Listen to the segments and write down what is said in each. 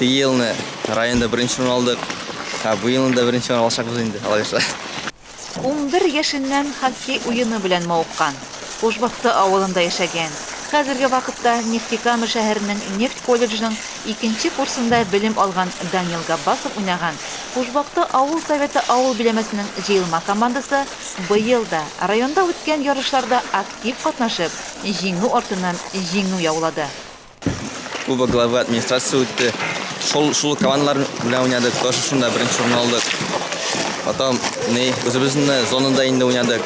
Елны районда беренче алдык. Бу елны да беренче алачакбыз инде, алайса. 11 яшеннән хоккей уены белән мавыккан. Кушбакты авылында яшәгән. Хәзерге вакытта Нефтекама шәһәренең нефть колледжының 2нче курсында белем алган Данил Габбасов уйнаган. Кушбакты авыл советы авыл биләмәсенең җыелма командасы быел да районда үткән ярышларда актив катнашып, җиңү артыннан җиңү яулады. Куба главы администрации үтте. Шул командалар белән уйнадык, тоже шунда беренче урын алдык. Потом үзебезнең зонада инде уйнадык.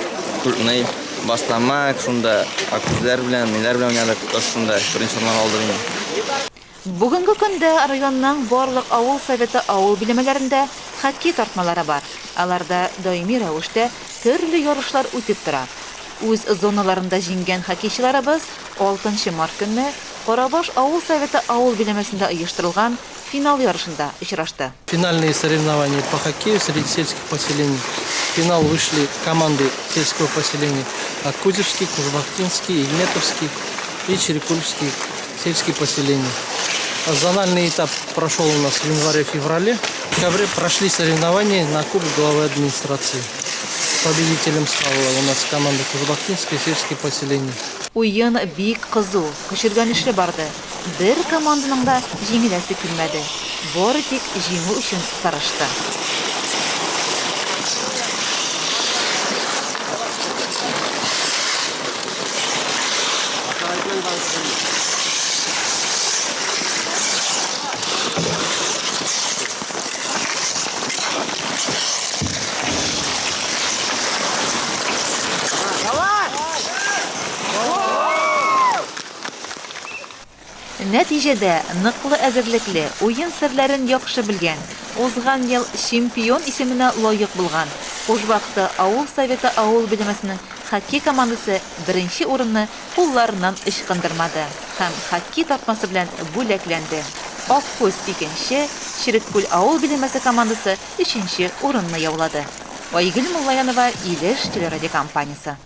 Бастамак, шунда акүзләр белән, ниләр белән уйнадык, тоже шунда беренче урын алдык инде. Бүгенге көндә районның барлык авыл советы авыл биләмәләрендә хоккей тартмалары бар. Аларда даими рәвештә төрле ярышлар үтеп тора. Үз зоналарында җиңгән хоккейчыларыбыз 6 март көнне Карабаш авыл советы авыл биләмәсендә оештырылган финал ярышында очрашты. Финальные соревнования по хоккею среди сельских поселений. В финал вышли команды сельского поселения Аккузевский, Кужбахтинский, Игметовский и Черекульский сельские поселения. Зональный этап прошел у нас в январе-феврале. В декабре прошли соревнования на Кубок главы администрации. Победителем стала у нас команда Кужбахтинское сельские поселения. Уен бик кызу, күчергәнешле барды. Бер команданың да җиңеләсе килмәде. Бары тик җиңү өчен тырышты. Нәтиҗәдә ныклы әзерлекле, уен серләрен яхшы белгән, узган ел чемпион исеменә лаек булган Кушбакты авыл советы авыл биләмәсенең хоккей командасы беренче урынны кулларыннан ычкындырмады һәм хоккей тартмасы белән бүләкләнде. Аккүз 2нче, Череккүл авыл биләмәсе командасы 3нче урынны яулады. Айгөл Муллаянова, Илеш телерадиокомпаниясе.